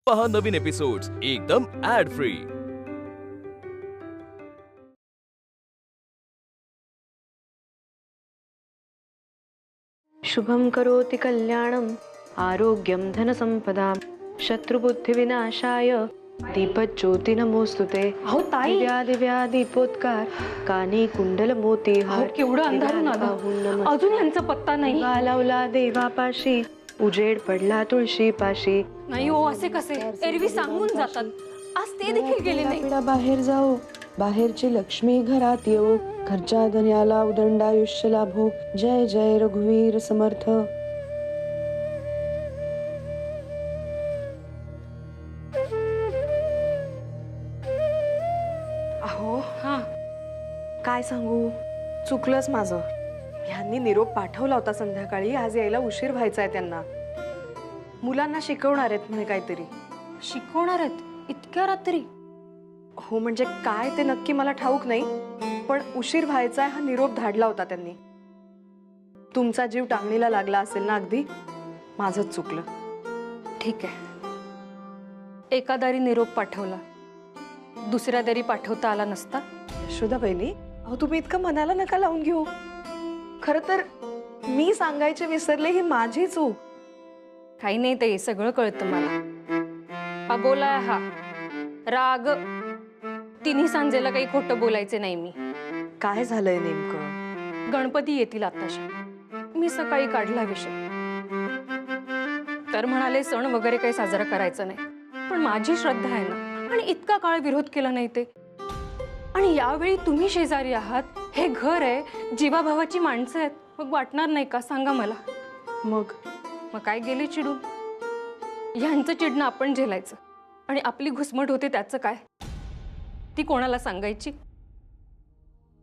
पहा नवीन एपिसोड्स एकदम add free. शुभं करोति कल्याणं आरोग्यं धनसंपदां शत्रुबुद्धिविनाशाय दीपज्योती नमोस्तुते। अहो ताई, दिव्या दिव्या दीपोत्कार कानी कुंडल मोतीहार। अहो केवढं अंधारून आलं, अजून यांचा पत्ता नाही। दिवा लावला देवापाशी उजेड पडला तुळशी पाशी। नाही हो, असे कसे? एरवी सांगून जातात, आज ते देखील गेले नाही। बाहेर जाऊ, बाहेरची लक्ष्मी घरात येऊ, घरच्या धन्याला उदंडायुष्य लाभो। जय जय रघुवीर समर्थ। अहो हा, काय सांगू, चुकलंच माझं। ह्यांनी निरोप पाठवला होता संध्याकाळी, आज यायला उशीर व्हायचा आहे त्यांना। मुलांना शिकवणार आहेत म्हणे काहीतरी। शिकवणार आहेत इतक्या रात्री? हो, म्हणजे काय ते नक्की मला ठाऊक नाही, पण उशीर व्हायचा हा निरोप धाडला होता त्यांनी। तुमचा जीव टांगणीला लागला असेल ना, अगदी माझंच चुकलं। ठीक आहे, एका दारी निरोप पाठवला, दुसऱ्या दारी पाठवता आला नसता? यशोदा बहिणी, अहो तुम्ही इतकं मनाला नका लावून घेऊ। खरं तर मी सांगायचे विसरले, ही माझी चूक। काही नाही, ते सगळं कळतं मला। अबोला हा राग, तिन्ही सांजेला काही खोटं बोलायचे नाही मी। काय झालंय नेमकं? गणपती येतील आताशा, मी सकाळी काढला विषय, तर म्हणाले सण वगैरे काही साजरा करायचा नाही, पण माझी श्रद्धा आहे ना, आणि इतका काळ विरोध केला नाही ते। आणि यावेळी तुम्ही शेजारी आहात, हे घर आहे, जीवाभावाची माणसं आहेत, मग वाटणार नाही का? सांगा मला। मग काय गेले चिडून? ह्यांचं चिडणं आपण झेलायचं, आणि आपली घुसमट होते त्याचं काय? ती कोणाला सांगायची?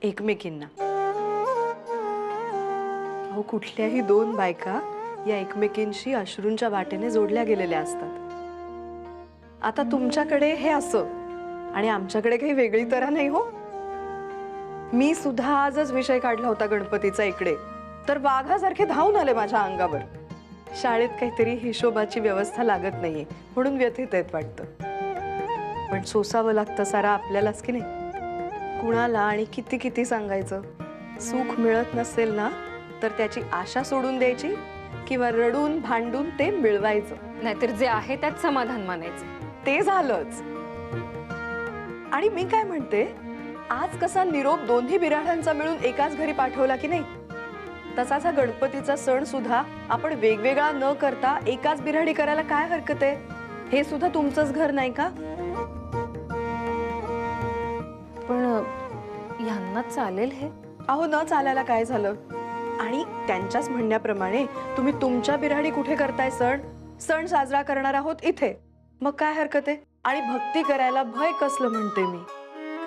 एकमेकींना। अहो कुठल्याही दोन बायका या एकमेकींशी अश्रूंच्या वाटेने जोडल्या गेलेल्या असतात। आता तुमच्याकडे हे असं, आणि आमच्याकडे काही वेगळी तऱ्हा नाही हो। मी सुद्धा आजच विषय काढला होता गणपतीचा इकडे, तर वाघासारखे धावून आले माझ्या अंगावर। शाळेत काहीतरी हिशोबाची व्यवस्था लागत नाहीये म्हणून व्यथित आहेत वाटतं, पण सोसावं लागतं सारा आपल्यालाच की नाही। कुणाला आणि किती किती सांगायचं? सुख मिळत नसेल ना, तर त्याची आशा सोडून द्यायची किंवा रडून भांडून ते मिळवायचं, नाहीतर जे आहे त्यात समाधान मानायचं। ते झालंच। आणि मी काय म्हणते, आज कसा निरोप दोन्ही बिराडांचा मिळून एकाच घरी पाठवला की नाही, तसाच हा गणपतीचा सण सुद्धा आपण वेगवेगळा न करता एकाच बिराडी करायला काय हरकत आहे? हे सुद्धा तुमचंच घर नाही का? पण यांना चालेल हे? अहो न चालायला काय झालं? आणि त्यांच्याच म्हणण्याप्रमाणे तुम्ही तुमच्या बिराडी कुठे करताय सण? सण साजरा करणार आहोत इथे, मग काय हरकत आहे? आणि भक्ती करायला भय कसलं म्हणते मी।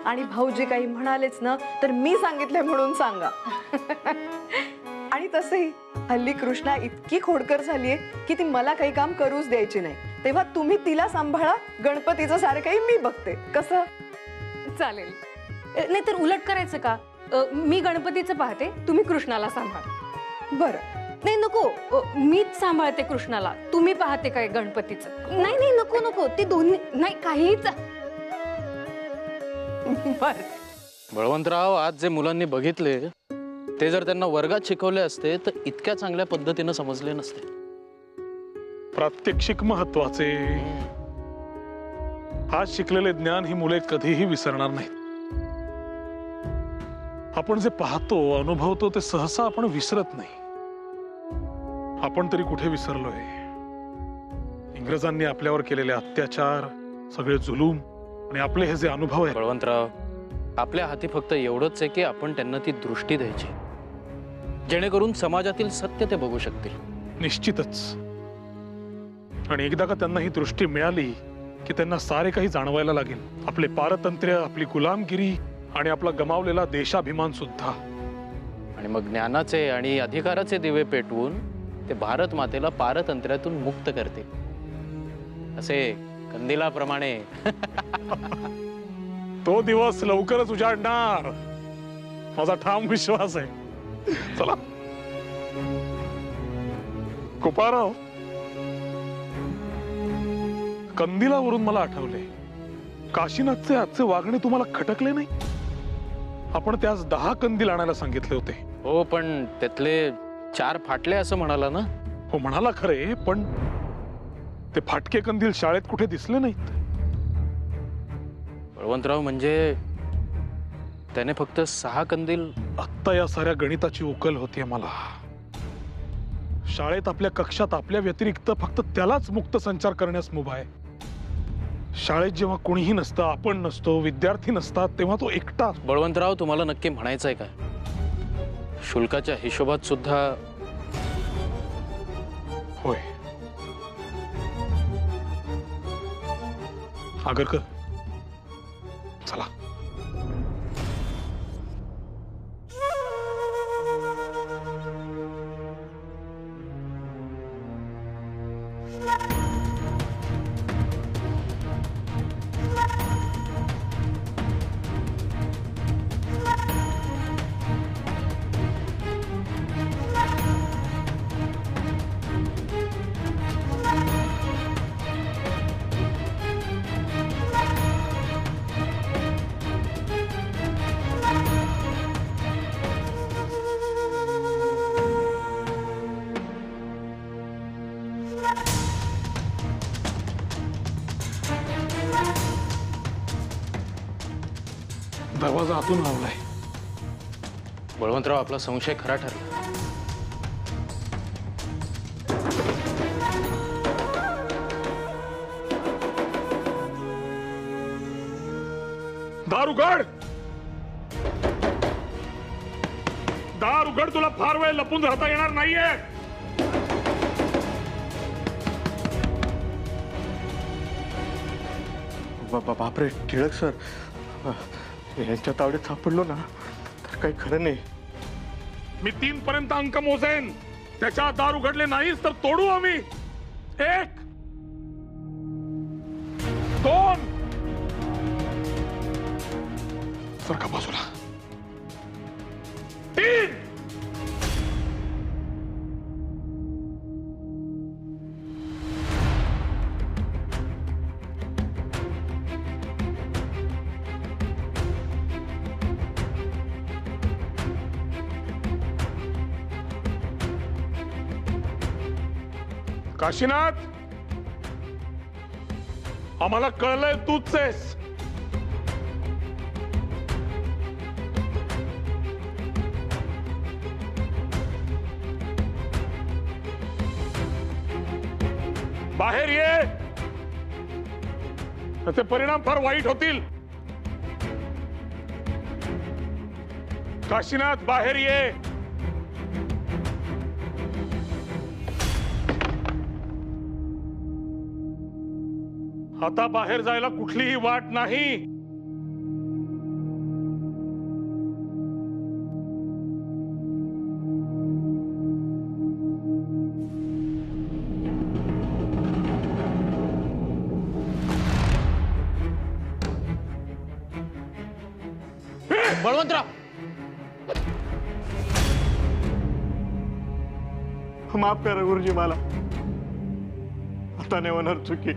आणि भाऊजी काही म्हणालेच ना, तर मी सांगितलंय म्हणून सांगा। आणि तसंही हल्ली कृष्णा इतकी खोडकर झालीये की ती मला काही काम करूच द्यायची नाही, तेव्हा तुम्ही तिला सांभाळा, गणपतीचं सारं काही मी बघते। कसं? चालेल, नाही तर उलट करायचं का? मी गणपतीचं पाहते, तुम्ही कृष्णाला सांभाळ। बरं। नाही नको, मीच सांभाळते कृष्णाला, तुम्ही पाहते काय गणपतीचं? नाही नाही, नको नको, ते दोन्ही नाही, काहीच। बर बळवंतराव, आज जे मुलांनी बघितले ते जर त्यांना वर्गात शिकवले असते तर इतक्या चांगल्या पद्धतीने समजले नसते। प्रात्यक्षिक महत्वाचे। आज शिकलेले ज्ञान ही मुले कधीही विसरणार नाहीत। आपण जे पाहतो अनुभवतो ते सहसा आपण विसरत नाही। आपण तरी कुठे विसरलोय? इंग्रजांनी आपल्यावर केलेले अत्याचार, सगळे जुलूम आणि आपले हे जे अनुभव आहे। बळवंतराव, आपल्या हाती फक्त एवढंच आहे की आपण त्यांना ती दृष्टी द्यायची, जेणेकरून समाजातील सत्य ते बघू शकतील। निश्चितच। आणि एकदा का त्यांना ही दृष्टी मिळाली की त्यांना सारे काही जाणवायला लागेल, आपले पारतंत्र्य, आपली गुलामगिरी आणि आपला गमावलेला देशाभिमान सुद्धा। आणि मग ज्ञानाचे आणि अधिकाराचे दिवे पेटवून ते भारत मातेला पारतंत्र्यातून मुक्त करतील, असे कंदिलाप्रमाणे। तो दिवस लवकरच उजाडणार, माझा ठाम विश्वास आहे। चला गोपाळराव, कंदिलावरून मला आठवले, काशीनाथचे आजचे वागणे तुम्हाला खटकले नाही? आपण त्यास 10 कंदील आणायला सांगितले होते. हो, पण त्यातले 4 फाटले असं म्हणाला ना? हो म्हणाला खरे, पण ते फाटके कंदील शाळेत कुठे दिसले नाहीत. बळवंतराव, म्हणजे त्याने फक्त 6 कंदील. आत्ता या साऱ्या गणिताची उकल होतीये मला. शाळेत आपल्या कक्षात आपल्या व्यतिरिक्त फक्त त्यालाच मुक्त संचार करण्यास मुभा आहे. शाळेत जेव्हा कोणीही नसतं, आपण नसतो, विद्यार्थी नसतात, तेव्हा तो एकटा. बळवंतराव, तुम्हाला नक्की म्हणायचंय काय? शुल्काच्या हिशोबात सुद्धा? होय. आगरकर, चला. दरवाजा आतून लावलाय. बळवंतराव, आपला संशय खरा ठरला. दार उघड, दार उघड. तुला फार वेळ लपून राहता येणार नाहीये. बापरे टिळक सर, यांच्या तावडीत सापडलो ना तर काही खरं नाही. मी 3 पर्यंत अंक मोजेन. त्याच्या दार उघडले नाहीस तर तोडू आम्ही. 1 2 सरका बाजूला. 3 काशीनाथ, आम्हाला कळलंय तूच आहेस. बाहेर ये. त्याचे परिणाम फार वाईट होतील. काशीनाथ, बाहेर ये. आता बाहेर जायला कुठलीही वाट नाही. बळवंतराव, माफ करा गुरुजी, मला आता नाही होणार चुकी.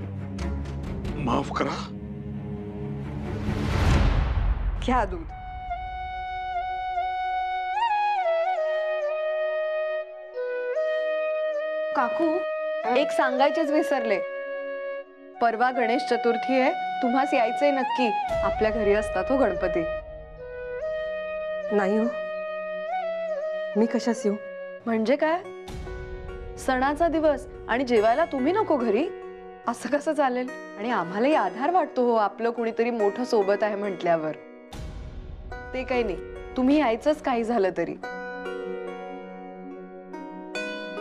माफ करा. घ्या दूध. काकू, एक सांगायचेच विसरले. परवा गणेश चतुर्थी आहे. तुम्हास यायचंय नक्की. आपल्या घरी असतात हो गणपती. नाही हो, मी कशास येऊ? म्हणजे काय? सणाचा दिवस आणि जेवायला तुम्ही नको घरी? असं कसं चालेल? आणि आम्हालाही आधार वाटतो हो, आपलं कुणीतरी मोठं सोबत आहे म्हटल्यावर. ते काही नाही, तुम्ही यायचंच काही झालं तरी.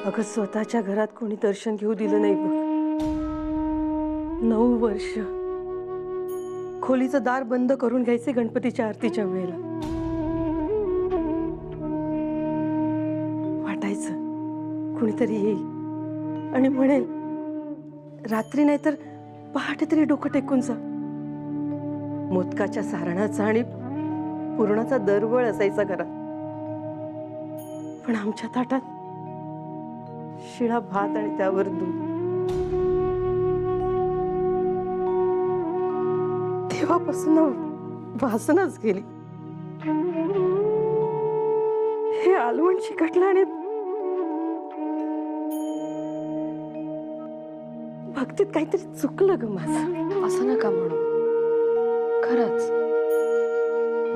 अगं, स्वतःच्या घरात कोणी दर्शन घेऊ दिलं नाही बघ. 9 वर्ष खोलीचं दार बंद करून घ्यायचे गणपतीच्या आरतीच्या वेळेला. वाटायचं कुणीतरी येईल आणि म्हणेल, रात्री नाही तर पहाटे तरी डोकं टेकून जा. मोदकाच्या सारणाचा आणि पुरणाचा दरवळ असायचा घरात. पण आमच्या ताटात शिळा भात आणि त्यावर दूध. तेव्हापासून ना वासनाच गेली. हे आलवण चिकटलं आणि भक्तीत काहीतरी चुकलं ग माझं. असं नका म्हणू. खरंच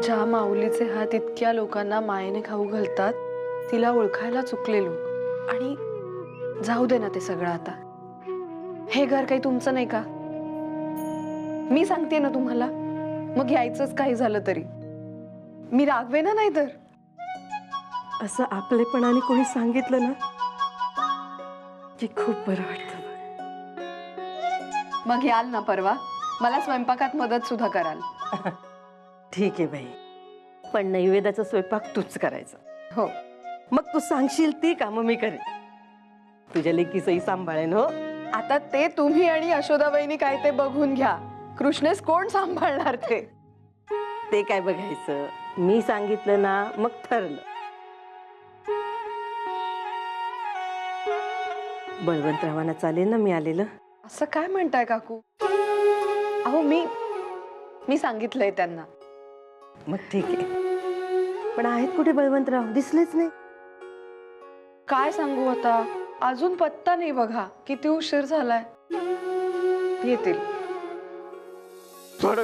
ज्या माऊलीचे हात इतक्या लोकांना मायेने खाऊ घालतात तिला ओळखायला चुकले लोक. आणि जाऊ दे ना ते सगळं आता. हे घर काही तुमचं नाही का? मी सांगते ना तुम्हाला, मग यायचंच काही झालं तरी. मी रागवे ना, नाही तर. असं आपलेपणाने कोणी सांगितलं ना की खूप बरं वाटतं. मग याल ना परवा, मला स्वयंपाकात मदत सुद्धा कराल. ठीक आहे बाई, पण नैवेद्याचा स्वयंपाक तूच करायचा. हो. मग तू सांगशील ती कामं मी करेन. तुझ्या लेकीसही सांभाळेन. हो, आता ते तुम्ही आणि यशोदाबाईंनी काय ते बघून घ्या. कृष्णेस कोण सांभाळणार ते? ते काय बघायचं, मी सांगितलं ना मग ठरलं. बळवंतरावांना चालेल ना मी आलेलं? असं काय म्हणताय काकू? अहो मी सांगितलंय त्यांना. मग ठीक आहे. पण आहेत कुठे बळवंतराव? दिसलेच नाही. काय सांगू आता, अजून पत्ता नाही बघा. किती उशीर झालाय. येतील. थोडा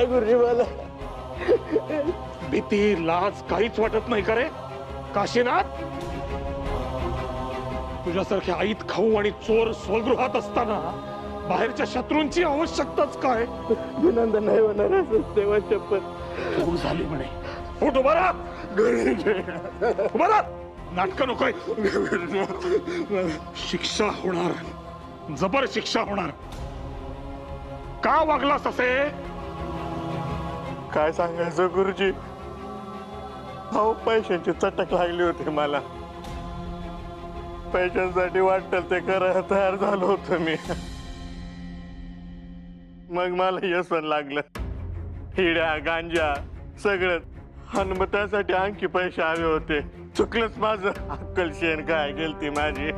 गुरुजी मला भीती लाज काहीच वाटत नाही का रे काशीनाथ? तुझ्यासारख्या आईत खाऊ आणि चोर स्वगृहात असताना बाहेरच्या शत्रूंची आवश्यकताच काय? गुन्हा नाही होणार असं तेव्हा शपथ. तू झाली म्हणे. उठ उभा राहा. उभा राहा. नाटक नकोय. शिक्षा होणार, जबर शिक्षा होणार. का वागलास असे? काय सांगायचं गुरुजी, अहो पैशांची चटक लागली होती मला. पैशांसाठी वाटतं ते करायला तयार झालो होतो मी. मग मला व्यसन लागलं, हिड्या गांजा सगळं. आणि मग त्यासाठी आणखी पैसे हवे होते. चुकलंच माझं. अक्कल शेण काय गेलती माझी.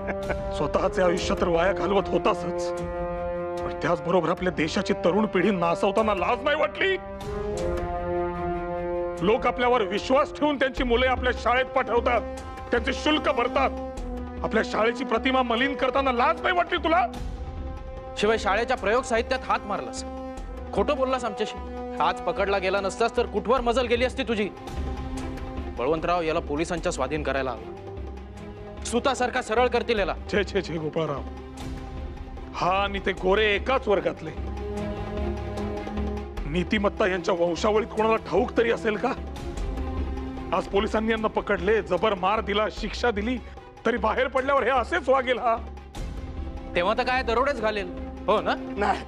स्वतःचे आयुष्य तर वाया घालवत होतासच, पण त्याचबरोबर आपल्या देशाची तरुण पिढी नासवताना लाज नाही वाटली? लोक आपल्यावर विश्वास ठेवून त्यांची मुले आपल्या शाळेत पाठवतात, त्यांचे शुल्क भरतात. आपल्या शाळेची प्रतिमा मलिन करताना लाज नाही वाटली तुला? शिवाय शाळेच्या प्रयोग साहित्यात हात मारलास, खोटं बोललास आमच्याशी. आज पकडला गेला नसतास तर कुठवर मजल गेली असती तुझी. बळवंतराव, याला पोलिसांच्या स्वाधीन करायला हवं. सुतासारखा सरळ करतील याला. छे छे छे गोपाळराव, हा आणि ते गोरे एकाच वर्गातले. नीतिमत्ता यांच्या वंशावळीत कोणाला ठाऊक तरी असेल का? आज पोलिसांनी यांना पकडले, जबर मार दिला, शिक्षा दिली, तरी बाहेर पडल्यावर हे असेच वागेल हा? तेव्हा तर काय दरोडेच घालेल. हो ना? नाही,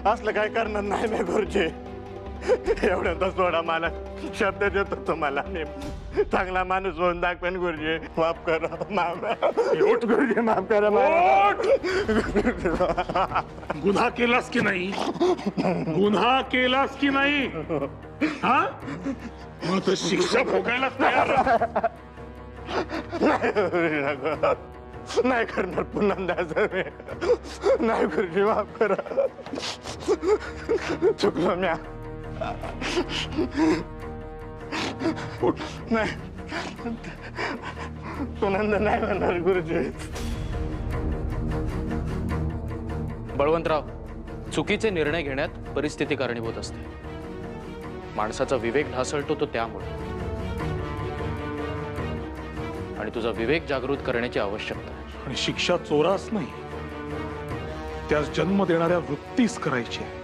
असलं काय करणार नाही मी गुरुजी. एवढ्यातच थोडा मला शब्द देतो तुम्हाला. चांगला माणूस होऊन दाखवेन गुरुजी. माफ करा, माफ गुरुजी, माफ करा. गुन्हा केलास की नाही? गुन्हा केलास की नाही? हा, मग तर शिक्षा भोगायलाच तयार. नाही करणार पुन्हा द्यायचं. नाही गुरुजी, माफ करा. चुकलो म्या. नाही, पुन्हा नाही म्हणणार गुरुजी. बळवंतराव, चुकीचे निर्णय घेण्यात परिस्थिती कारणीभूत असते. माणसाचा विवेक ढासळतो तो त्यामुळे. आणि तुझा विवेक जागृत करण्याची आवश्यकता आहे. आणि शिक्षा चोरास नाही, त्यास जन्म देणाऱ्या वृत्तीस करायची आहे.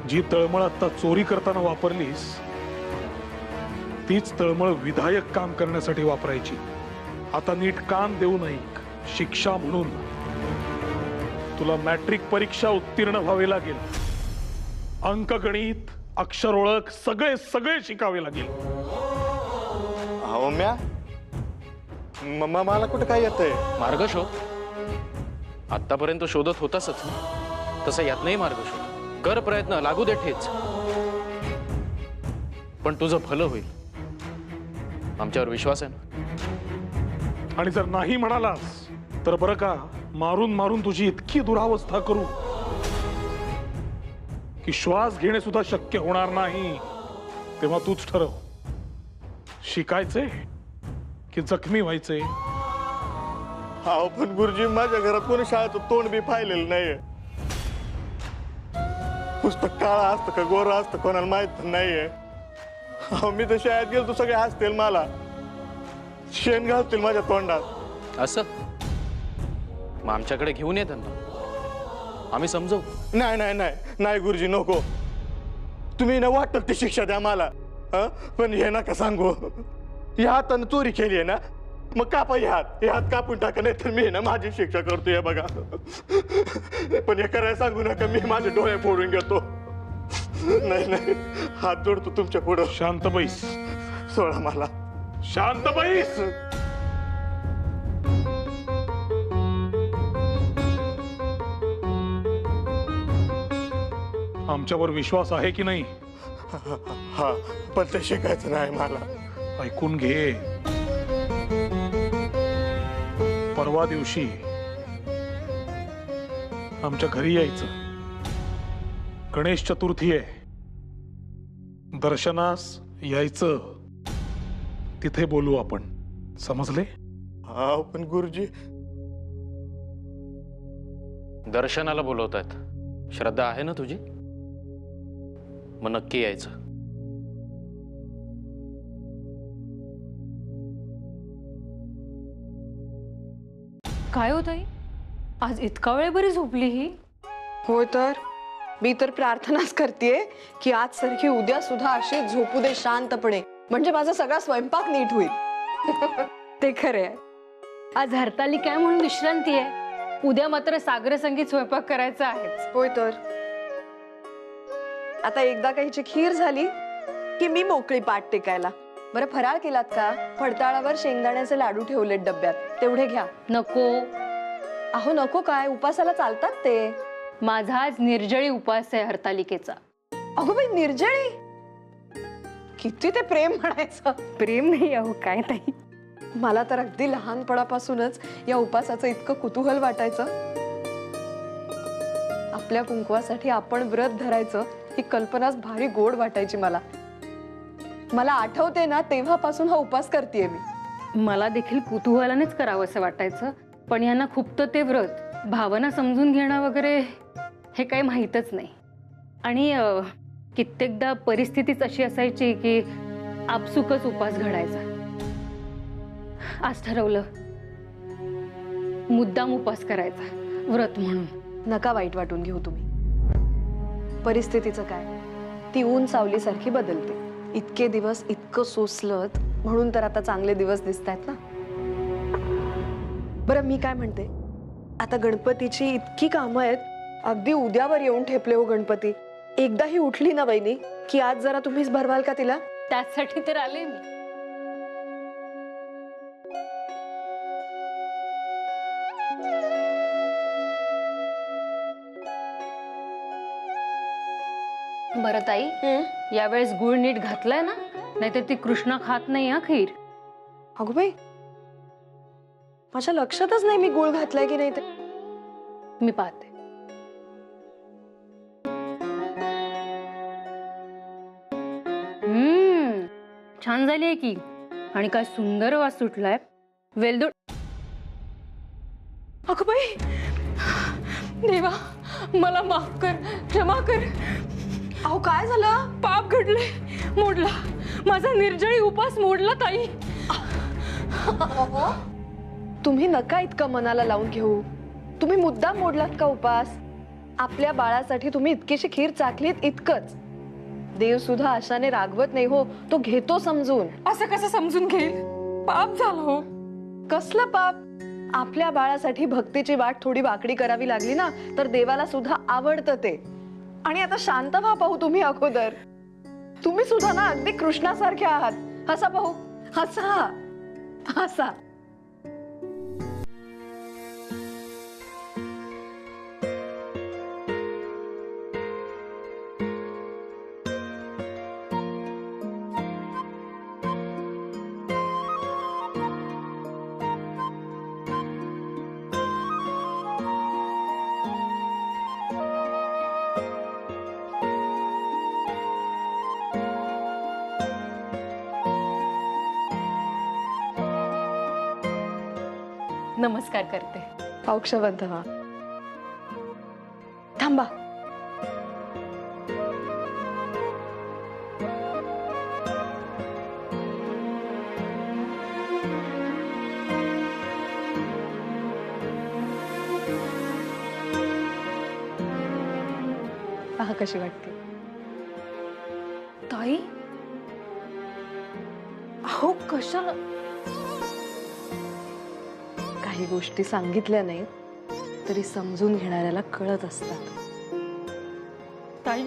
जी तळमळ आता चोरी करताना वापरलीस, तीच तळमळ विधायक काम करण्यासाठी वापरायची. आता नीट कान देऊन ऐक. शिक्षा म्हणून तुला मॅट्रिक परीक्षा उत्तीर्ण व्हावे लागेल. अंकगणित, अक्षर ओळख सगळे सगळे शिकावे लागेल. अहो म्या, मला कुठं काय येतंय? मार्ग शोध. आतापर्यंत शोधत होतासच, तसं यातनंही मार्ग शोध. कर प्रयत्न, लागू दे ठेच. पण तुझं भलं होईल, आमच्यावर विश्वास आहे ना? आणि जर नाही म्हणालास तर बरं का, मारून मारून तुझी इतकी दुरावस्था करू की श्वास घेणे सुद्धा शक्य होणार नाही, तेव्हा तूच ठरव, शिकायचे की जखमी व्हायचे. अहो पण गुरुजी, माझ्या घरात कोणी शाळेचं तोंड बी पाहिलेलं नाहीये. पुस्तक काळा असतं का गोरा असतं कोणाला माहित पण नाहीये. अहो मी तर शाळेत गेलो तर सगळे हसतील, मला शेण घालतील माझ्या तोंडात. असं मग आमच्याकडे घेऊन ये त्यांना, आम्ही समजवू. नाही नाही नाही नाही गुरुजी, नको. तुम्ही ना वाटत ती शिक्षा द्या मला, पण हे नका सांगू. या हातानं चोरी केली आहे ना, मग कापा हे हात कापून टाका, नाही तर मी ना माझी शिक्षा करतोय बघा. पण हे करायला सांगू नका, मी माझे डोळे फोडून घेतो. नाही नाही, हात जोडतो तुमच्या पुढं. शांत बैस, सोडा मला. शांत बैस. आमच्यावर विश्वास आहे की नाही? हा, पण ते शिकायचं नाही मला. ऐकून घे, परवा दिवशी आमच्या घरी यायचं. गणेश चतुर्थी आहे, दर्शनास यायचं. तिथे बोलू आपण, समजले? हा पण गुरुजी, दर्शनाला बोलवतात, श्रद्धा आहे ना तुझी? मग नक्की यायचं. काय होत आई, आज इतका वेळ बरी झोपली ही? होय तर मी तर प्रार्थनाच करतेय की आज सारखी उद्या सुद्धा अशी झोपू दे शांतपणे, म्हणजे माझा सगळा स्वयंपाक नीट होईल. ते खरे आहे. आज हरतालिका आहे म्हणून विश्रांती आहे, उद्या मात्र सागर संगीत स्वयंपाक करायचा आहेच. होय तर आता एकदा काहीची खीर झाली की मी मोकळी पाठ टेकायला. बरं फराळ केलात का? फडताळावर शेंगदाण्याचे लाडू ठेवलेत डब्यात, तेवढे घ्या. नको. अहो नको काय, उपासाला चालतात ते. माझा आज निर्जळी उपास आहे हरतालिकेचा. अगो बाई, निर्जळी? किती ते प्रेम म्हणायचं. प्रेम नाही अहो, काय नाही. मला तर अगदी लहानपणापासूनच या उपासाचं इतकं कुतूहल वाटायचं. आपल्या कुंकवासाठी आपण व्रत धरायचं ही कल्पनाच भारी गोड वाटायची मला. मला आठवते ना, तेव्हापासून हा उपास करतेय मी. मला देखील कुतूहलानेच करावं असं वाटायचं, पण यांना खूप ते व्रत, भावना समजून घेणं वगैरे हे काही माहीतच नाही. आणि कित्येकदा परिस्थितीच अशी असायची की आपसुकच उपास घडायचा. आज ठरवलं मुद्दाम उपास करायचा व्रत म्हणून. नका वाईट वाटून घेऊ तुम्ही. परिस्थितीचं काय, ती ऊन सावलीसारखी बदलते. इतके दिवस इतकं सोसलत म्हणून तर आता चांगले दिवस दिसत आहेत ना. बरं मी काय म्हणते, आता गणपतीची इतकी कामं आहेत, अगदी उद्यावर येऊन ठेपले हो गणपती. एकदा ही उठली ना वहिनी की आज जरा तुम्हीच भरवाल का तिला? त्यासाठी तर आले मी. बरं ताई, यावेळेस गुळ नीट घातलाय ना? नाहीतर ती कृष्णा खात नाही हा खीर. अगो बाई, माझ्या लक्षातच नाही मी गुळ घातलाय की नाही ते. मी पाहते. छान झाली आहे की, आणि काय सुंदर वास सुटलाय. वेलदोड. अगो बाई, देवा मला माफ कर, क्षमा कर. अहो काय झालं? पाप घडले, मोडला माझा निर्जळी उपास, मोडला ताई. तुम्ही नका इतकं मनाला लावून घेऊ. तुम्ही मुद्दाम मोडलात का उपास? आपल्या बाळासाठी तुम्ही इतकीशी खीर चाखलीत, इतकंच. देव सुद्धा आशाने रागवत नाही हो, तो घेतो समजून. असं कसं समजून घेईल? पाप झालं हो. कसलं पाप? आपल्या बाळासाठी भक्तीची वाट थोडी वाकडी करावी लागली ना, तर देवाला सुद्धा आवडतं ते. आणि आता शांत व्हा पाहू तुम्ही अगोदर. तुम्ही सुद्धा ना अगदी कृष्णासारखे आहात. हसा पाहू, हसा हसा. नमस्कार करते. औक्षवंत व्हा. थांबा. पहा कशी वाटते. ताई, अहो कशाला? काही गोष्टी सांगितल्या नाहीत तरी समजून घेणाऱ्याला कळत असतात. ताई